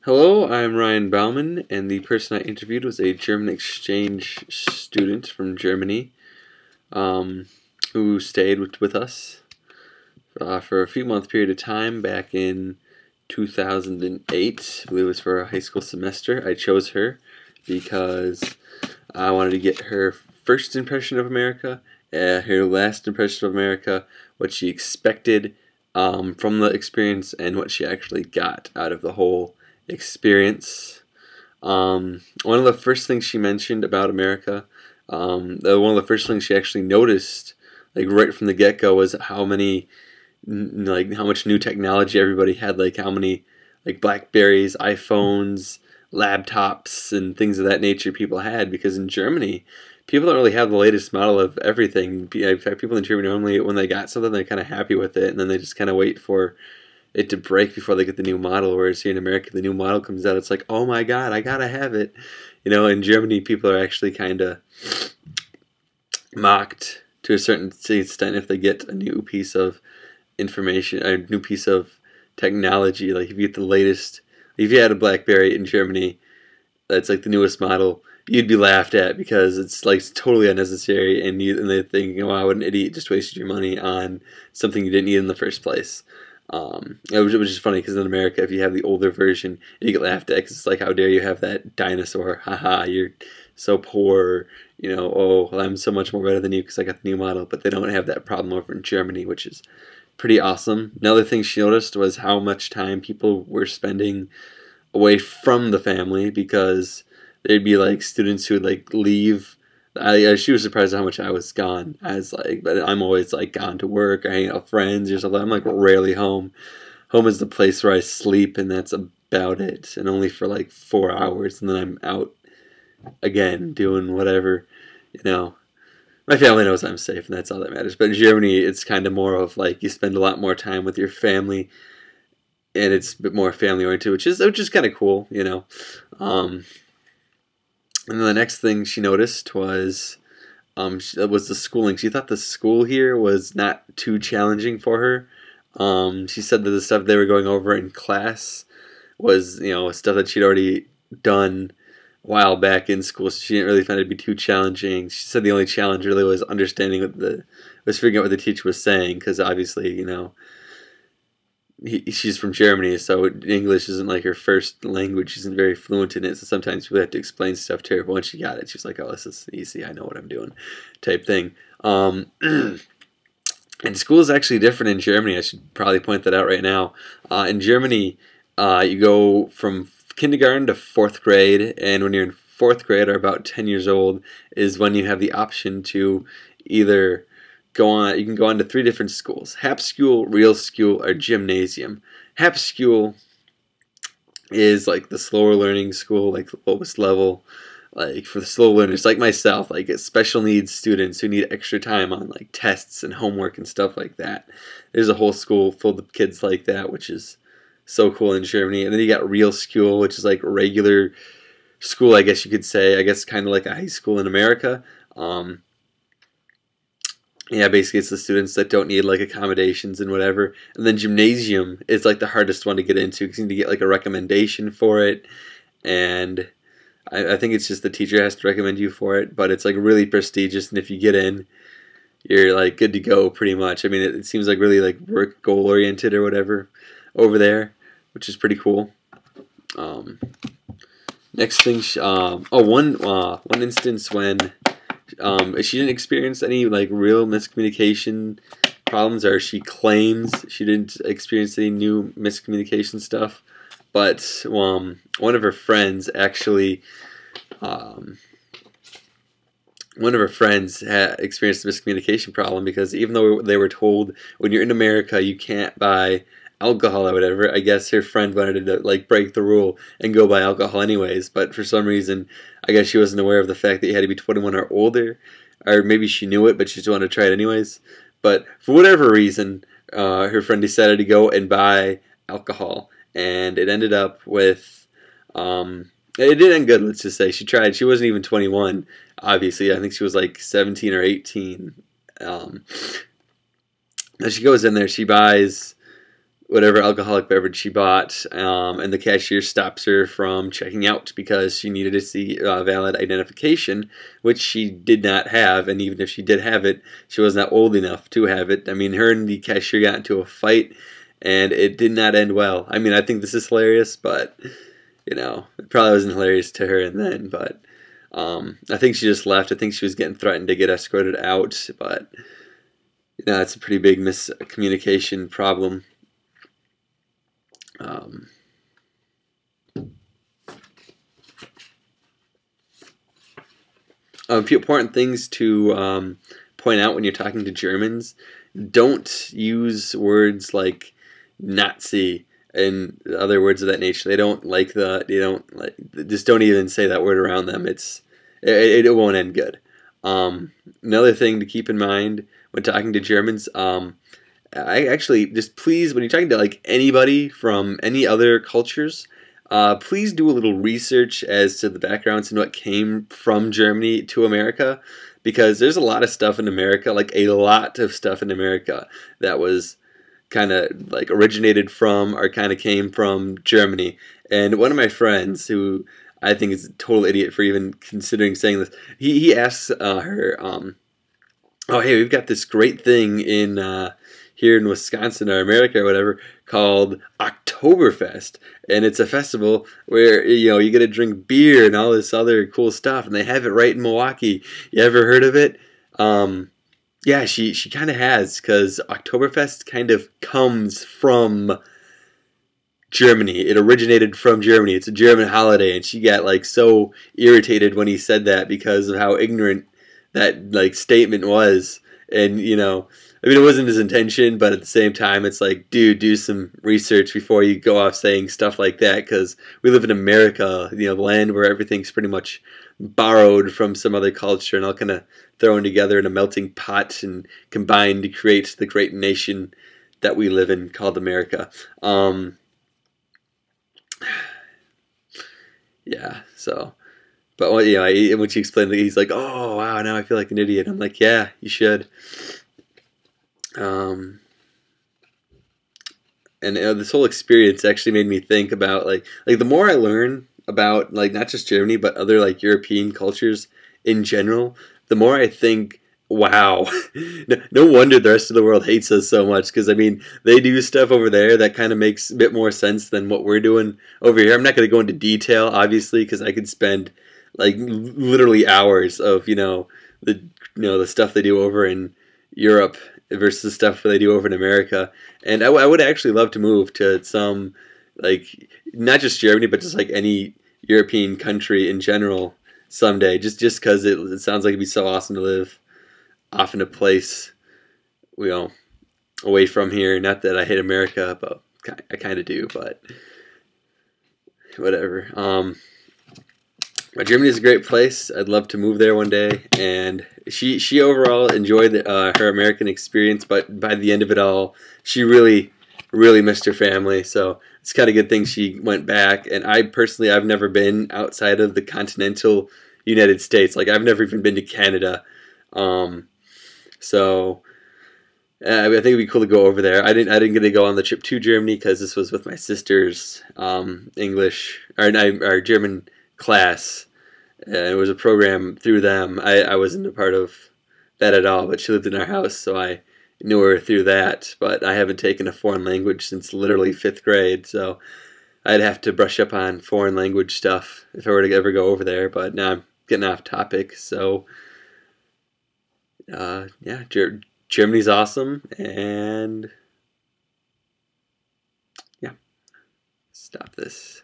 Hello, I'm Ryan Bauman, and the person I interviewed was a German exchange student from Germany um, who stayed with us for a few month period of time back in 2008. I believe it was for a high school semester. I chose her because I wanted to get her first impression of America, her last impression of America, what she expected from the experience, and what she actually got out of the whole experience. One of the first things she mentioned about America, one of the first things she actually noticed, like right from the get go, was how many, like how much new technology everybody had, like how many, like Blackberries, iPhones, laptops, and things of that nature people had. Because in Germany, people don't really have the latest model of everything. In fact, people in Germany normally, when they got something, they're kind of happy with it, and then they just kind of wait for it to break before they get the new model. Whereas here in America, the new model comes out, it's like, oh my god, I gotta have it. In Germany, people are actually kind of mocked to a certain extent if they get a new piece of information, a new piece of technology. Like if you get the latest, if you had a BlackBerry in Germany, that's like the newest model, you'd be laughed at because it's like totally unnecessary, and they think, wow, what an idiot, just wasted your money on something you didn't need in the first place. It was just funny because in America, if you have the older version, you get laughed at because it's like, how dare you have that dinosaur? Haha, you're so poor. Oh, well, I'm so much more better than you because I got the new model. But they don't have that problem over in Germany, which is pretty awesome. Another thing she noticed was how much time people were spending away from the family, because there'd be like students who would like leave. She was surprised at how much I was gone. I was like, but I'm always like gone to work or hanging out with friends or something. I'm like rarely home. Home is the place where I sleep, and that's about it. And only for like 4 hours, and then I'm out again doing whatever. You know, my family knows I'm safe, and that's all that matters. But in Germany, it's kind of more of like you spend a lot more time with your family, and it's a bit more family oriented, which is kind of cool. Um, and then the next thing she noticed was the schooling. She thought the school here was not too challenging for her. She said that the stuff they were going over in class was, stuff that she'd already done a while back in school, so she didn't really find it to be too challenging. She said the only challenge really was understanding was figuring out what the teacher was saying, because obviously, she's from Germany, so English isn't like her first language. She isn't very fluent in it, so sometimes people have to explain stuff to her. But once she got it, she's like, "Oh, this is easy. I know what I'm doing," type thing. And school is actually different in Germany. I should probably point that out right now. In Germany, you go from kindergarten to fourth grade, and when you're in fourth grade, or about 10 years old, is when you have the option to either go on. You can go on to 3 different schools: Hauptschule, Realschule, or Gymnasium. Hauptschule is like the slower learning school, like the lowest level, like for the slow learners like myself, like special needs students who need extra time on like tests and homework and stuff like that. There's a whole school full of kids like that, which is so cool in Germany. And then you got Realschule, which is like regular school, I guess you could say. I guess kind of like a high school in America. Yeah, basically it's the students that don't need like accommodations and whatever. And then Gymnasium is like the hardest one to get into because you need to get like a recommendation for it. And I think it's just the teacher has to recommend you for it, but it's like really prestigious, and if you get in, you're like good to go pretty much. I mean, it seems like really like work goal oriented or whatever over there, which is pretty cool. Next thing, one instance when she didn't experience any like real miscommunication problems, or she claims she didn't experience any new miscommunication stuff, but one of her friends actually, had experienced a miscommunication problem, because even though they were told when you're in America you can't buy alcohol or whatever, I guess her friend wanted to like break the rule and go buy alcohol anyways. But for some reason, I guess she wasn't aware of the fact that you had to be 21 or older, or maybe she knew it but she just wanted to try it anyways. But for whatever reason, her friend decided to go and buy alcohol, and it ended up with it didn't end good. Let's just say she tried. She wasn't even 21. Obviously, I think she was like 17 or 18. She goes in there. She buys whatever alcoholic beverage she bought, and the cashier stops her from checking out because she needed to see valid identification, which she did not have, and even if she did have it, she was not old enough to have it. I mean, her and the cashier got into a fight, and it did not end well. I mean, I think this is hilarious, but, you know, it probably wasn't hilarious to her and then, but I think she just left. I think she was getting threatened to get escorted out, but, you know, it's a pretty big miscommunication problem. A few important things to point out when you're talking to Germans: don't use words like Nazi and other words of that nature. They don't like just don't even say that word around them. It won't end good. Another thing to keep in mind when talking to Germans, I actually just please, when you're talking to like anybody from any other cultures, please do a little research as to the backgrounds and what came from Germany to America, because there's a lot of stuff in America, like a lot of stuff in America that was kind of like originated from or kind of came from Germany. And one of my friends, who I think is a total idiot for even considering saying this, he asks her, oh, hey, we've got this great thing in here in Wisconsin or America or whatever called Oktoberfest, and it's a festival where, you know, you get to drink beer and all this other cool stuff, and they have it right in Milwaukee. You ever heard of it? Yeah, she kind of has, because Oktoberfest kind of comes from Germany. It originated from Germany. It's a German holiday, and she got like so irritated when he said that because of how ignorant that like statement was. And, you know, I mean, it wasn't his intention, but at the same time, it's like, dude, do some research before you go off saying stuff like that, because we live in America, you know, the land where everything's pretty much borrowed from some other culture and all kind of thrown together in a melting pot and combined to create the great nation that we live in called America. Yeah, so, but you know, when she explained that, he's like, oh wow, now I feel like an idiot. I'm like, yeah, you should. And this whole experience actually made me think about like the more I learn about like not just Germany but other like European cultures in general, the more I think, wow, no wonder the rest of the world hates us so much, because I mean they do stuff over there that kind of makes a bit more sense than what we're doing over here. I'm not going to go into detail, obviously, because I could spend like literally hours of the stuff they do over in Europe versus the stuff they do over in America. And I would actually love to move to some, like, not just Germany, but just like any European country in general someday, just because it sounds like it'd be so awesome to live off in a place, you know, away from here. Not that I hate America, but I kind of do, but whatever. But Germany is a great place. I'd love to move there one day. And she overall enjoyed her American experience, but by the end of it all, she really, really missed her family. So it's kind of a good thing she went back. And I personally, I've never been outside of the continental United States. Like, I've never even been to Canada. So I think it'd be cool to go over there. I didn't get to go on the trip to Germany because this was with my sister's our German class. It was a program through them. I wasn't a part of that at all, but she lived in our house, so I knew her through that. But I haven't taken a foreign language since literally 5th grade, so I'd have to brush up on foreign language stuff if I were to ever go over there. But now I'm getting off topic, so yeah, Germany's awesome, and yeah, stop this.